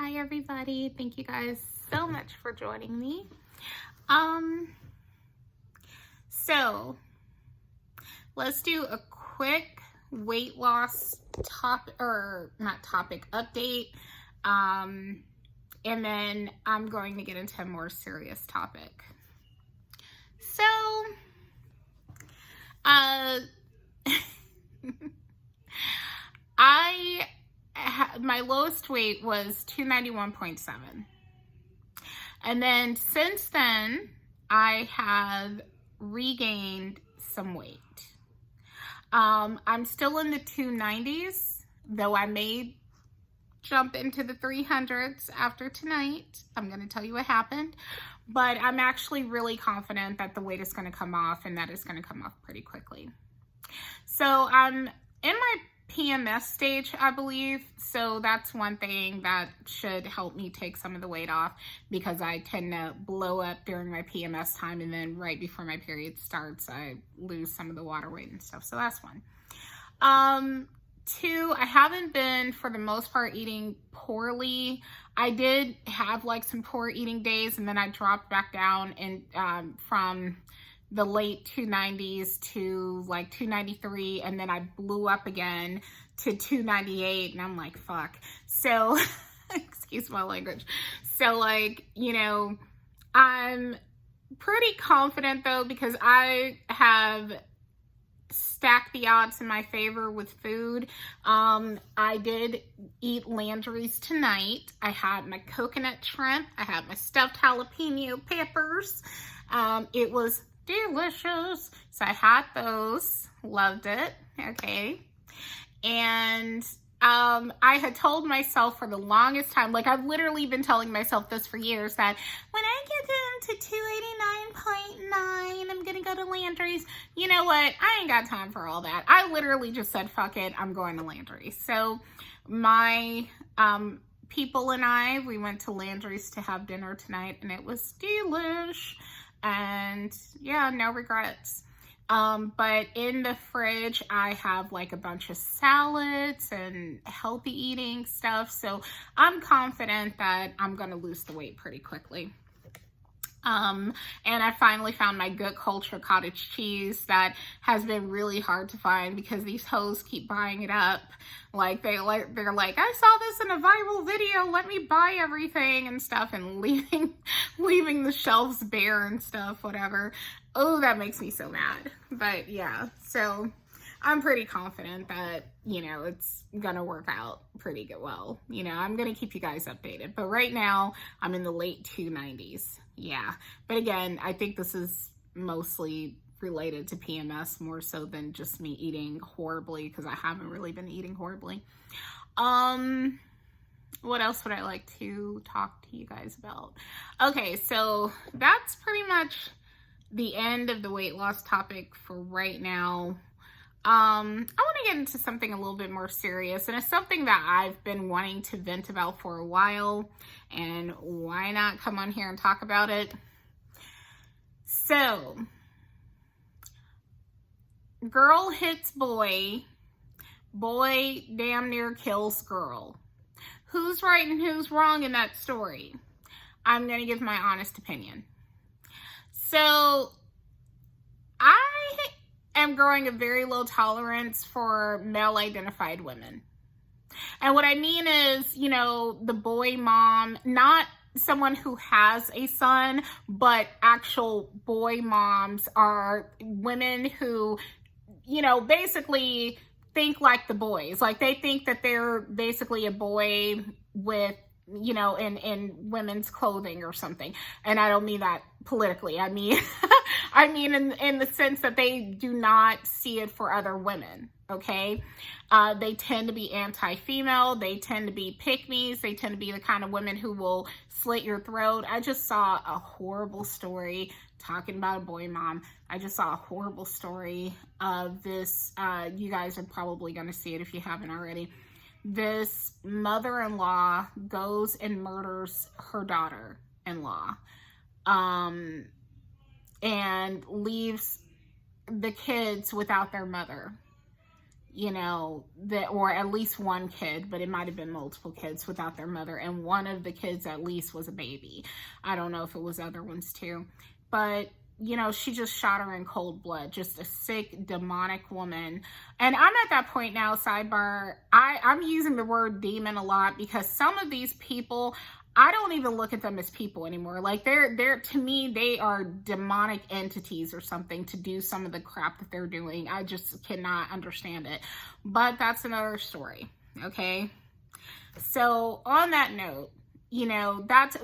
Hi everybody. Thank you guys so much for joining me. So let's do a quick weight loss update. And then I'm going to get into a more serious topic. So, my lowest weight was 291.7. And then since then, I have regained some weight. I'm still in the 290s, though I may jump into the 300s after tonight. I'm going to tell you what happened. But I'm actually really confident that the weight is going to come off, and that is going to come off pretty quickly. So I'm in my PMS stage, I believe. So that's one thing that should help me take some of the weight off, because I tend to blow up during my PMS time, and then right before my period starts, I lose some of the water weight and stuff. So that's one. Two, I haven't been, for the most part, eating poorly. I did have like some poor eating days, and then I dropped back down and from the late 290s to like 293, and then I blew up again to 298, and I'm like, fuck. So, excuse my language. So like, you know, I'm pretty confident though, because I have stacked the odds in my favor with food. I did eat Landry's tonight. I had my coconut shrimp. I had my stuffed jalapeno peppers. It was delicious. So I had those, loved it. Okay. And I had told myself for the longest time, like I've literally been telling myself this for years, that when I get down to 289.9, I'm gonna go to Landry's. You know what? I ain't got time for all that. I literally just said, fuck it, I'm going to Landry's. So my people and I, we went to Landry's to have dinner tonight, and it was delish. And yeah, no regrets. But in the fridge, I have like a bunch of salads and healthy eating stuff. So I'm confident that I'm going to lose the weight pretty quickly. And I finally found my Good Culture cottage cheese that has been really hard to find, because these hoes keep buying it up. Like they're like, I saw this in a viral video, let me buy everything and stuff, and leaving the shelves bare and stuff, whatever. Oh, that makes me so mad. But yeah, so I'm pretty confident that, you know, it's gonna work out pretty good. Well, you know, I'm gonna keep you guys updated, but right now I'm in the late 290s. Yeah, but again, I think this is mostly related to PMS more so than just me eating horribly, because I haven't really been eating horribly. What else would I like to talk to you guys about? Okay, so that's pretty much the end of the weight loss topic for right now. I want to get into something a little bit more serious, and it's something that I've been wanting to vent about for a while, and why not come on here and talk about it? So, girl hits boy, boy damn near kills girl. Who's right and who's wrong in that story? I'm going to give my honest opinion. So, I am growing a very low tolerance for male-identified women. And what I mean is, you know, the boy mom, not someone who has a son, but actual boy moms are women who, you know, basically think like the boys. Like they think that they're basically a boy with, you know, in women's clothing or something. And I don't mean that politically. I mean, I mean in the sense that they do not see it for other women. Okay. They tend to be anti-female. They tend to be pick-me's. They tend to be the kind of women who will slit your throat. I just saw a horrible story talking about a boy mom. I just saw a horrible story of this. You guys are probably going to see it if you haven't already. This mother-in-law goes and murders her daughter-in-law, and leaves the kids without their mother. you know, that, or at least one kid, but it might have been multiple kids without their mother. And one of the kids at least was a baby. I don't know if it was other ones too, but you know, she just shot her in cold blood, just a sick, demonic woman. And I'm at that point now, sidebar, I'm using the word demon a lot because some of these people, I don't even look at them as people anymore. Like they're to me, they are demonic entities or something to do some of the crap that they're doing. I just cannot understand it. But that's another story, okay? So on that note, you know, that's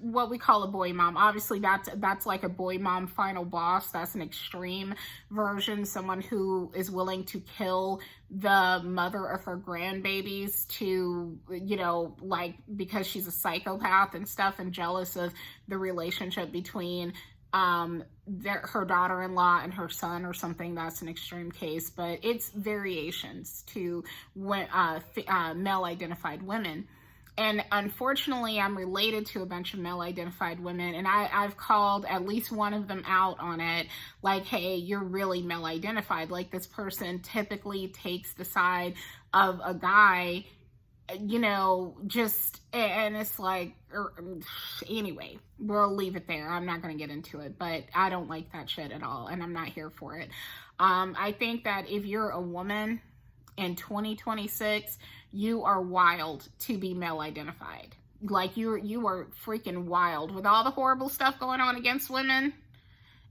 what we call a boy mom. Obviously, that's like a boy mom final boss. That's an extreme version, someone who is willing to kill the mother of her grandbabies to, you know, like, because she's a psychopath and stuff and jealous of the relationship between her daughter-in-law and her son or something. That's an extreme case, but it's variations to male-identified women. And unfortunately, I'm related to a bunch of male-identified women, and I've called at least one of them out on it, like, hey, you're really male-identified. Like, this person typically takes the side of a guy, you know, just, and it's like, anyway, we'll leave it there. I'm not going to get into it, but I don't like that shit at all, and I'm not here for it. I think that if you're a woman in 2026, you are wild to be male identified. Like you are freaking wild with all the horrible stuff going on against women.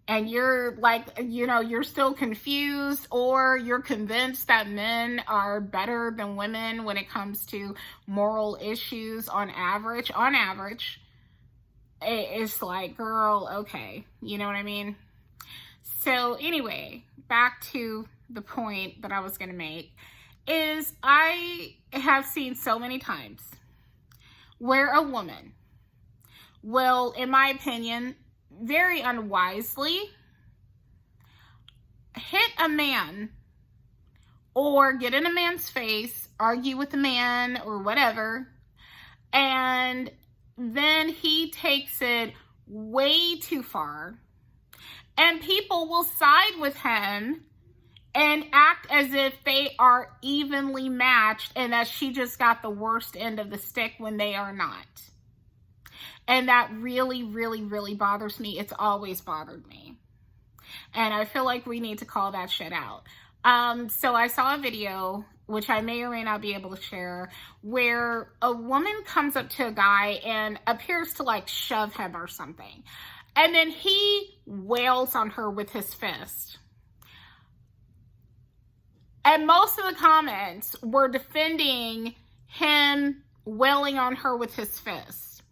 And you're like, you know, you're still confused, or you're convinced that men are better than women when it comes to moral issues on average. On average, it's like, girl, okay. You know what I mean? So anyway, back to the point that I was going to make. Is I have seen so many times where a woman will, in my opinion, very unwisely hit a man or get in a man's face, argue with the man or whatever, and then he takes it way too far, and people will side with him and act as if they are evenly matched and that she just got the worst end of the stick when they are not. And that really, really, really bothers me. It's always bothered me. And I feel like we need to call that shit out. So I saw a video, which I may or may not be able to share, where a woman comes up to a guy and appears to like shove him or something. And then he wails on her with his fist. And most of the comments were defending him wailing on her with his fist.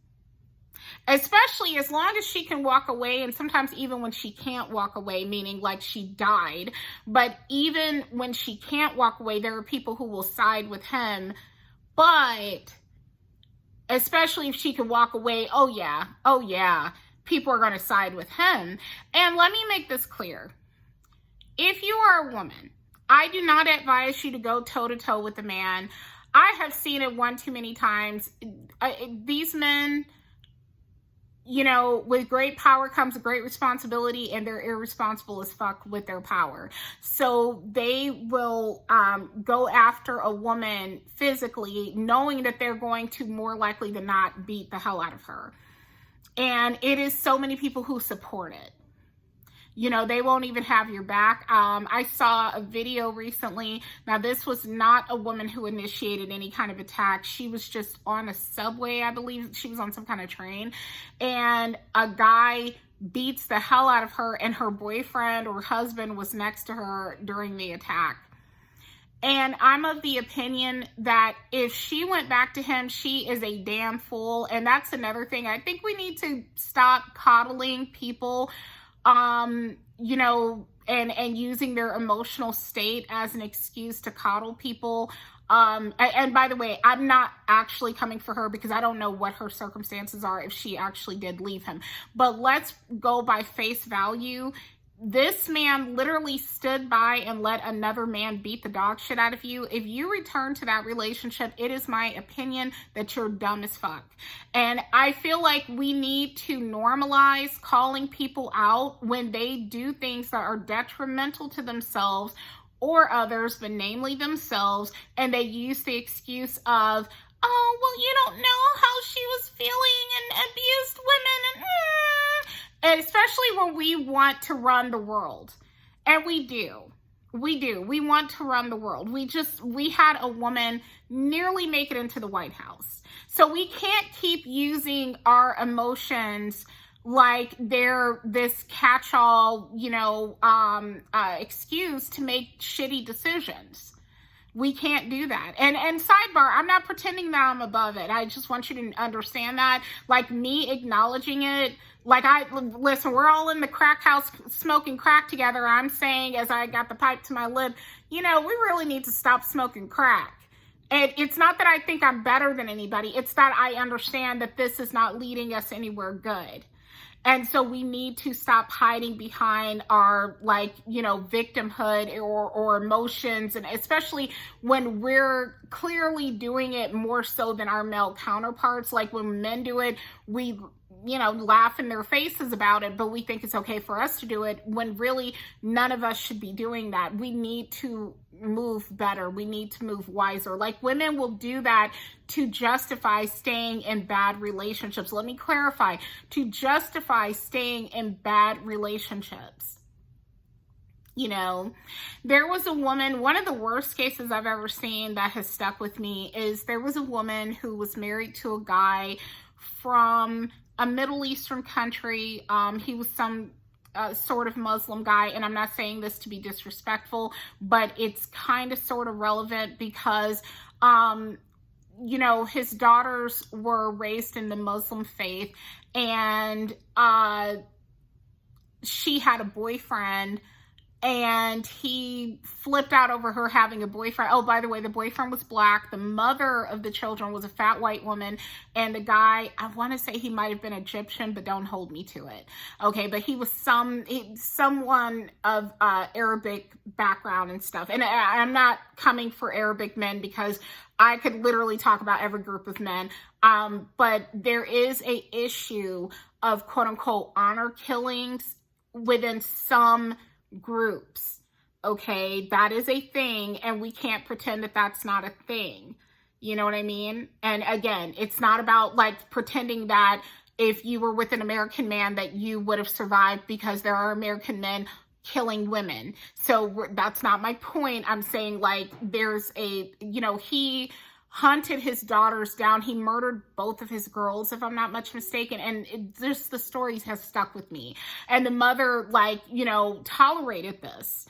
Especially as long as she can walk away, and sometimes even when she can't walk away, meaning like she died. But even when she can't walk away, there are people who will side with him. But especially if she can walk away, oh yeah, people are going to side with him. And let me make this clear. If you are a woman, I do not advise you to go toe-to-toe with a man. I have seen it one too many times. These men, you know, with great power comes a great responsibility, and they're irresponsible as fuck with their power. So they will go after a woman physically, knowing that they're going to more likely than not beat the hell out of her. And it is so many people who support it. You know, they won't even have your back. I saw a video recently. Now, this was not a woman who initiated any kind of attack. She was just on a subway, I believe. She was on some kind of train. And a guy beats the hell out of her, and her boyfriend or husband was next to her during the attack. And I'm of the opinion that if she went back to him, she is a damn fool. And that's another thing. I think we need to stop coddling people, you know, and using their emotional state as an excuse to coddle people. And by the way, I'm not actually coming for her because I don't know what her circumstances are if she actually did leave him. But let's go by face value. This man literally stood by and let another man beat the dog shit out of you. If you return to that relationship, it is my opinion that you're dumb as fuck. And I feel like we need to normalize calling people out when they do things that are detrimental to themselves or others, but namely themselves, and they use the excuse of, oh, well, you don't know how she was feeling and abused women, and especially when we want to run the world. And we do. We do. We want to run the world. We had a woman nearly make it into the White House. So we can't keep using our emotions like they're this catch-all, excuse to make shitty decisions. We can't do that. And sidebar, I'm not pretending that I'm above it. I just want you to understand that. Like, me acknowledging it, listen, we're all in the crack house smoking crack together. I'm saying, as I got the pipe to my lip, we really need to stop smoking crack. And it's not that I think I'm better than anybody. It's that I understand that this is not leading us anywhere good. And so we need to stop hiding behind our, victimhood or emotions, and especially when we're clearly doing it more so than our male counterparts. Like, when men do it, we, laugh in their faces about it, but we think it's okay for us to do it, when really none of us should be doing that. We need to move better. We need to move wiser. Like, women will do that to justify staying in bad relationships. Let me clarify, to justify staying in bad relationships. There was a woman, one of the worst cases I've ever seen that has stuck with me is there was a woman who was married to a guy from a Middle Eastern country. He was some sort of Muslim guy, and I'm not saying this to be disrespectful, but it's kind of sort of relevant because his daughters were raised in the Muslim faith, and she had a boyfriend, and he flipped out over her having a boyfriend. Oh, by the way, the boyfriend was black. The mother of the children was a fat white woman. And the guy, I want to say he might have been Egyptian, but don't hold me to it. Okay, but he was someone of Arabic background and stuff. And I'm not coming for Arabic men because I could literally talk about every group of men. But there is a issue of quote unquote honor killings within some groups. Okay, that is a thing, and we can't pretend that that's not a thing. You know what I mean? And again, it's not about pretending that if you were with an American man that you would have survived, because there are American men killing women. So that's not my point. I'm saying there's a, he hunted his daughters down. He murdered both of his girls, if I'm not much mistaken. And just the stories have stuck with me. And the mother, tolerated this.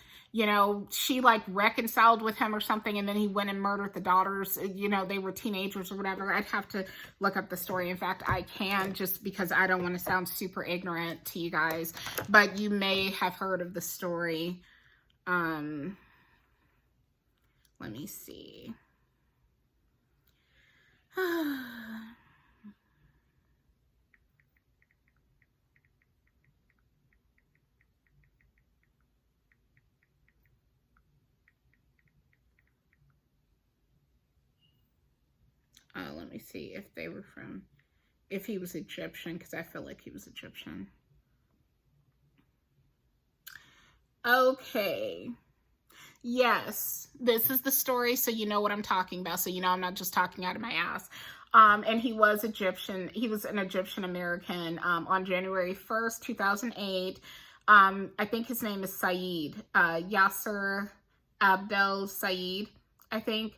She reconciled with him or something, and then he went and murdered the daughters. They were teenagers or whatever. I'd have to look up the story. In fact, I can, just because I don't want to sound super ignorant to you guys, but you may have heard of the story. Let me see. Let me see if they were if he was Egyptian, because I feel like he was Egyptian. Okay. Yes, this is the story, so you know what I'm talking about. So I'm not just talking out of my ass. And he was Egyptian. He was an Egyptian American on January 1st, 2008. I think his name is Saeed, Yasser Abdel Saeed, I think.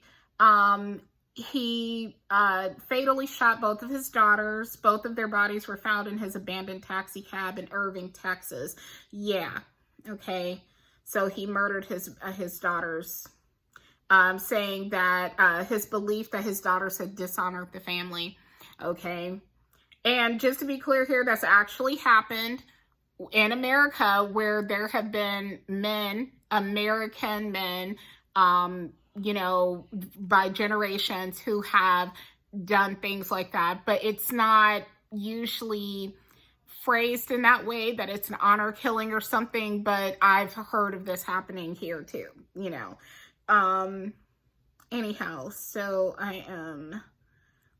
He fatally shot both of his daughters. Both of their bodies were found in his abandoned taxi cab in Irving, Texas. Yeah, okay. So he murdered his daughters, saying that his belief that his daughters had dishonored the family. Okay. And just to be clear here, that's actually happened in America, where there have been men, American men, by generations, who have done things like that. But it's not usually phrased in that way, that it's an honor killing or something, but I've heard of this happening here too, anyhow, so I am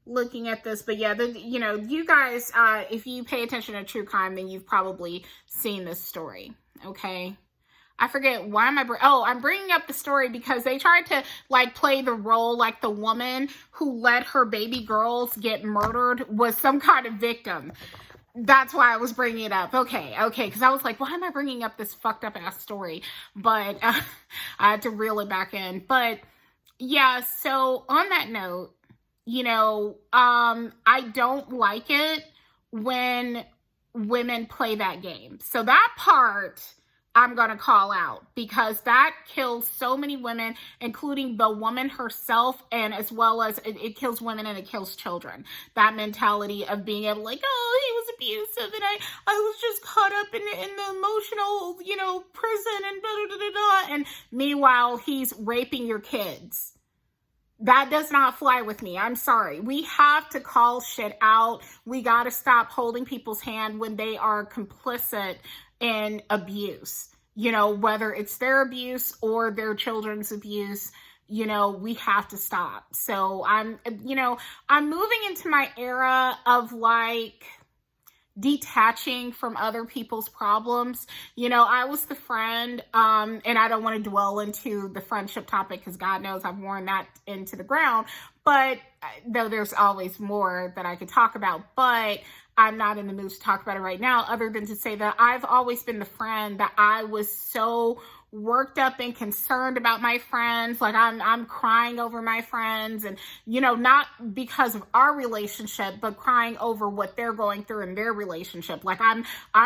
looking at this, but yeah, you guys, if you pay attention to true crime, then you've probably seen this story. Okay. I forget why I'm bringing up the story because they tried to like play the role like the woman who let her baby girls get murdered was some kind of victim. That's why I was bringing it up. Okay, because I was like, why am I bringing up this fucked up ass story? But I had to reel it back in. But yeah, so on that note, I don't like it when women play that game. So that part I'm going to call out because that kills so many women, including the woman herself, and as well as it kills women and it kills children. That mentality of being able like, oh, he was abusive and I was just caught up in the emotional, prison and blah, blah, blah, blah. And meanwhile, he's raping your kids. That does not fly with me. I'm sorry. We have to call shit out. We got to stop holding people's hand when they are complicit in abuse. Whether it's their abuse or their children's abuse, we have to stop. So I'm moving into my era of like detaching from other people's problems. I was the friend, and I don't want to dwell into the friendship topic because God knows I've worn that into the ground, but though there's always more that I could talk about, but I'm not in the mood to talk about it right now, other than to say that I've always been the friend that I was so worked up and concerned about my friends. Like I'm crying over my friends and, not because of our relationship, but crying over what they're going through in their relationship. Like I'm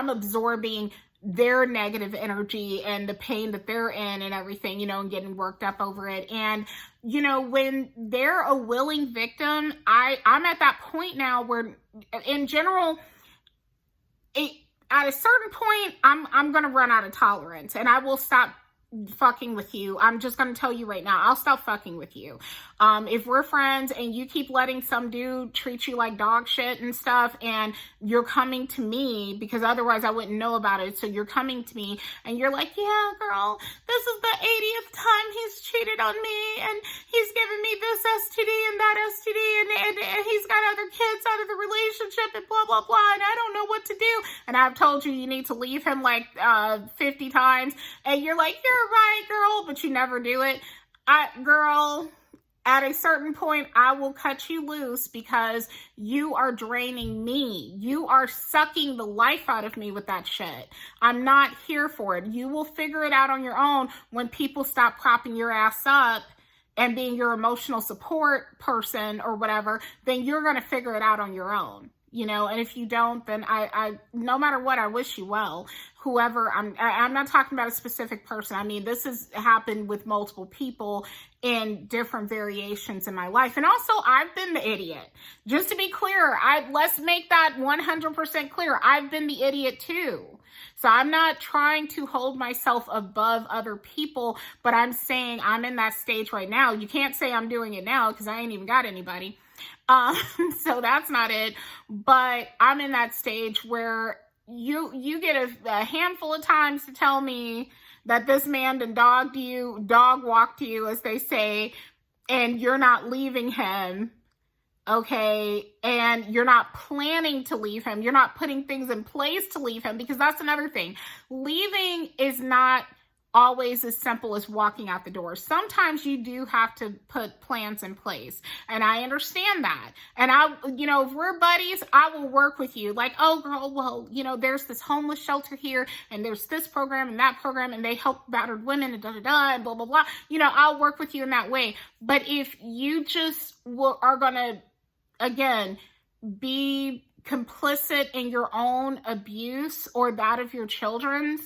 absorbing their negative energy and the pain that they're in and everything, and getting worked up over it. And, when they're a willing victim, I'm at that point now where in general, at a certain point, I'm going to run out of tolerance and I will stop fucking with you. I'm just going to tell you right now, I'll stop fucking with you. If we're friends and you keep letting some dude treat you like dog shit and stuff, and you're coming to me, because otherwise I wouldn't know about it. So you're coming to me and you're like, yeah, girl, this is the 80th time he's cheated on me and he's given me this STD and that STD and he's got other kids out of the relationship and blah, blah, blah. And I don't know what to do. And I've told you need to leave him like 50 times. And you're like, you're right, girl, but you never do it. Girl, at a certain point, I will cut you loose because you are draining me. You are sucking the life out of me with that shit. I'm not here for it. You will figure it out on your own when people stop propping your ass up and being your emotional support person or whatever, then you're going to figure it out on your own. And if you don't, then I no matter what, I wish you well. Whoever, I'm not talking about a specific person. I mean, this has happened with multiple people in different variations in my life. And also, I've been the idiot. Just to be clear, let's make that 100% clear. I've been the idiot too. So I'm not trying to hold myself above other people, but I'm saying I'm in that stage right now. You can't say I'm doing it now because I ain't even got anybody. So that's not it. But I'm in that stage where you get a handful of times to tell me that this man done dog walked you, as they say, and you're not leaving him. Okay. And you're not planning to leave him. You're not putting things in place to leave him, because that's another thing. Leaving is not always as simple as walking out the door. Sometimes you do have to put plans in place. And I understand that. And if we're buddies, I will work with you. Like, oh girl, well, there's this homeless shelter here and there's this program and that program and they help battered women and and blah, blah, blah. I'll work with you in that way. But if you just are going to, again, be complicit in your own abuse or that of your children's,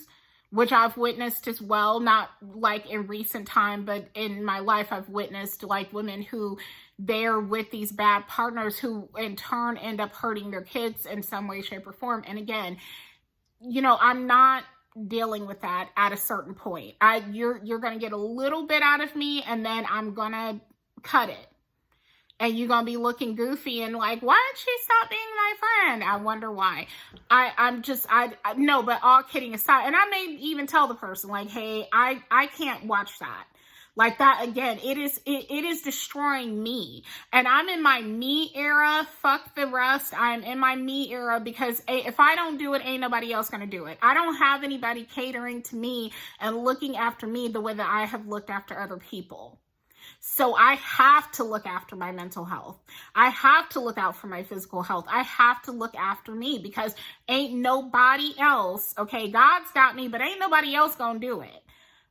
which I've witnessed as well, not like in recent time, but in my life, I've witnessed like women who they're with these bad partners who in turn end up hurting their kids in some way, shape, or form. And again, I'm not dealing with that at a certain point. You're going to get a little bit out of me and then I'm going to cut it. And you're going to be looking goofy and like, why did she stop being my friend? I wonder why. No, but all kidding aside, and I may even tell the person like, hey, I can't watch that. Like that, again, it is destroying me. And I'm in my me era. Fuck the rest. I'm in my me era because if I don't do it, ain't nobody else gonna do it. I don't have anybody catering to me and looking after me the way that I have looked after other people. So I have to look after my mental health. I have to look out for my physical health. I have to look after me because ain't nobody else, okay? God's got me, but ain't nobody else gonna do it.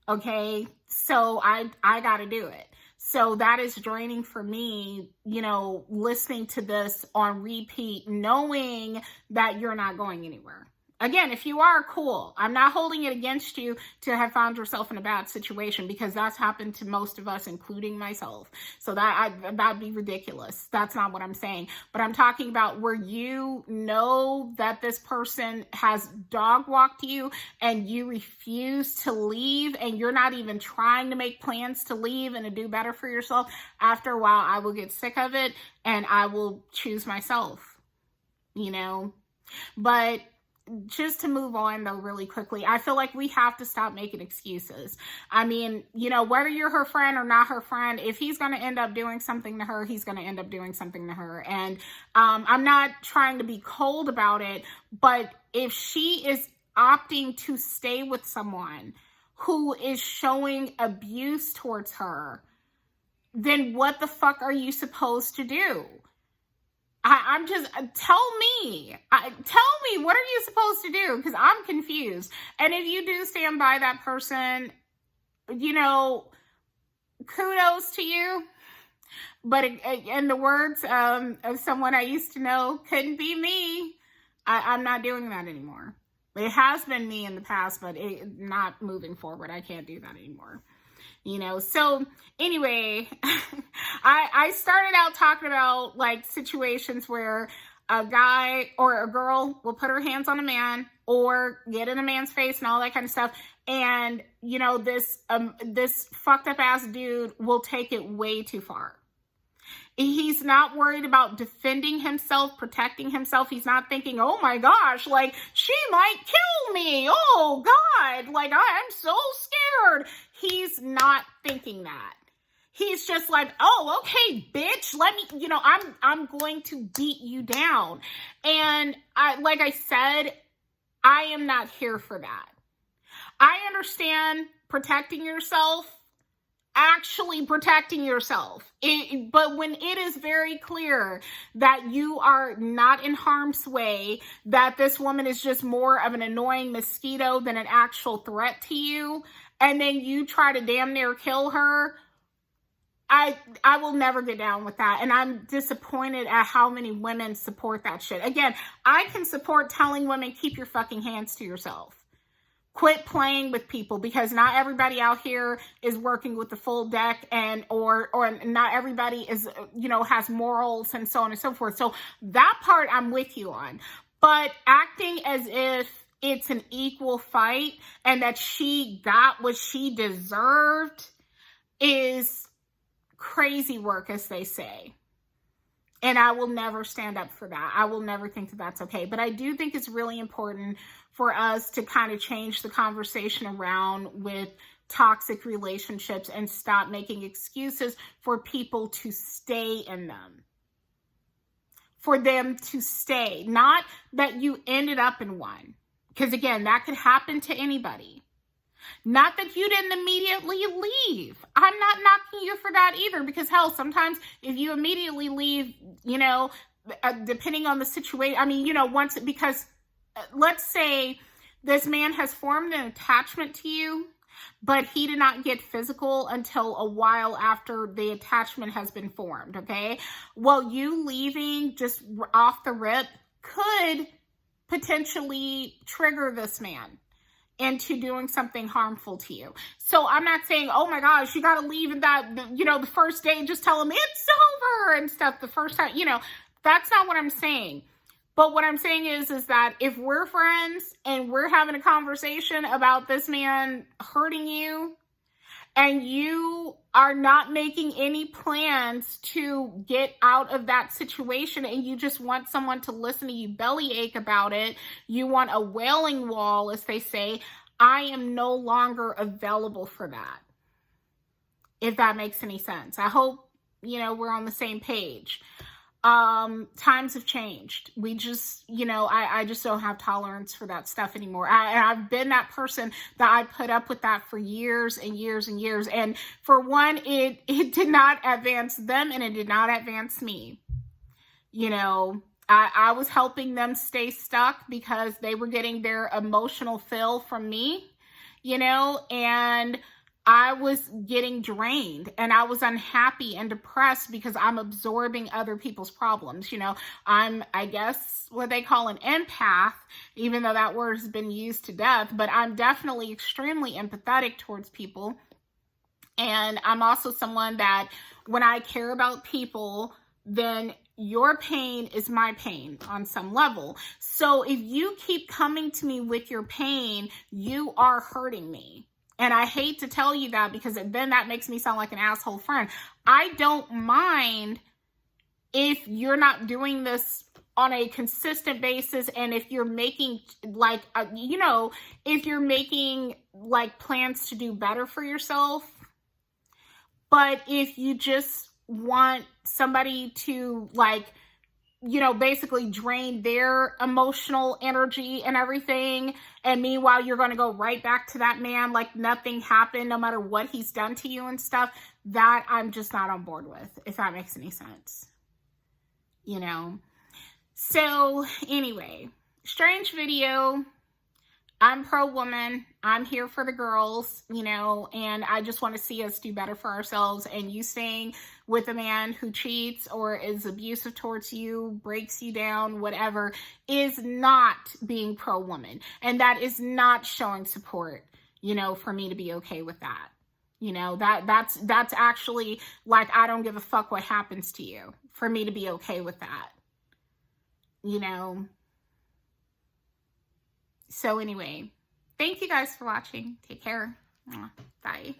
Okay, so I got to do it. So that is draining for me, you know, listening to this on repeat, knowing that you're not going anywhere. Again, if you are, cool. I'm not holding it against you to have found yourself in a bad situation because that's happened to most of us, including myself. So that'd be ridiculous. That's not what I'm saying. But I'm talking about where you know that this person has dog walked you and you refuse to leave and you're not even trying to make plans to leave and to do better for yourself. After a while, I will get sick of it and I will choose myself, you know. But just to move on though really quickly, I feel like we have to stop making excuses. I mean, you know, whether you're her friend or not her friend, if he's going to end up doing something to her, he's going to end up doing something to her. And I'm not trying to be cold about it, but if she is opting to stay with someone who is showing abuse towards her, then what the fuck are you supposed to do? I'm just, tell me, what are you supposed to do? Because I'm confused. And if you do stand by that person, you know, kudos to you. But in the words of someone I used to know, couldn't be me. I'm not doing that anymore. It has been me in the past, but not moving forward. I can't do that anymore. You know, so anyway, I started out talking about like situations where a guy or a girl will put her hands on a man or get in a man's face and all that kind of stuff. And, you know, this fucked up ass dude will take it way too far. He's not worried about defending himself, protecting himself. He's not thinking, oh my gosh, like she might kill me. Oh God, like I'm so scared. He's not thinking that. He's just like, oh, okay, bitch, let me, you know, I'm going to beat you down. And like I said, I am not here for that. I understand protecting yourself, actually protecting yourself. But when it is very clear that you are not in harm's way, that this woman is just more of an annoying mosquito than an actual threat to you, and then you try to damn near kill her, I will never get down with that. And I'm disappointed at how many women support that shit. Again, I can support telling women, keep your fucking hands to yourself. Quit playing with people because not everybody out here is working with the full deck and or not everybody is, you know, has morals and so on and so forth. So that part I'm with you on. But acting as if it's an equal fight and that she got what she deserved is crazy work, as they say. And I will never stand up for that. I will never think that that's okay. But I do think it's really important for us to kind of change the conversation around with toxic relationships and stop making excuses for people to stay in them. For them to stay. Not that you ended up in one. Because again, that could happen to anybody. Not that you didn't immediately leave. I'm not knocking you for that either. Because hell, sometimes if you immediately leave, you know, depending on the situation, I mean, you know, once, because let's say this man has formed an attachment to you, but he did not get physical until a while after the attachment has been formed, okay? Well, you leaving just off the rip could potentially trigger this man into doing something harmful to you. So I'm not saying, oh my gosh, you got to leave in that, you know, the first day and just tell him it's over and stuff the first time, you know, that's not what I'm saying. But what I'm saying is that if we're friends and we're having a conversation about this man hurting you and you are not making any plans to get out of that situation and you just want someone to listen to you bellyache about it, you want a wailing wall, as they say, I am no longer available for that. if that makes any sense. I hope, you know, we're on the same page. Times have changed. We just, you know, I just don't have tolerance for that stuff anymore. I've been that person that I put up with that for years and years and years. And for one, it did not advance them and it did not advance me. You know, I was helping them stay stuck because they were getting their emotional fill from me, you know, and I was getting drained and I was unhappy and depressed because I'm absorbing other people's problems. You know, I'm, I guess, what they call an empath, even though that word has been used to death, but I'm definitely extremely empathetic towards people. And I'm also someone that when I care about people, then your pain is my pain on some level. So if you keep coming to me with your pain, you are hurting me. And I hate to tell you that because then that makes me sound like an asshole friend. I don't mind if you're not doing this on a consistent basis and if you're making like, you know, if you're making like plans to do better for yourself. But if you just want somebody to like, you know, basically drain their emotional energy and everything. And meanwhile, you're going to go right back to that man like nothing happened, no matter what he's done to you and stuff. That I'm just not on board with, if that makes any sense. You know? So anyway, strange video. I'm pro-woman. I'm here for the girls, you know, and I just want to see us do better for ourselves. And you staying with a man who cheats or is abusive towards you, breaks you down, whatever, is not being pro-woman. And that is not showing support, you know, for me to be okay with that. You know, that's actually like, I don't give a fuck what happens to you for me to be okay with that, you know. So anyway, thank you guys for watching. Take care. Bye.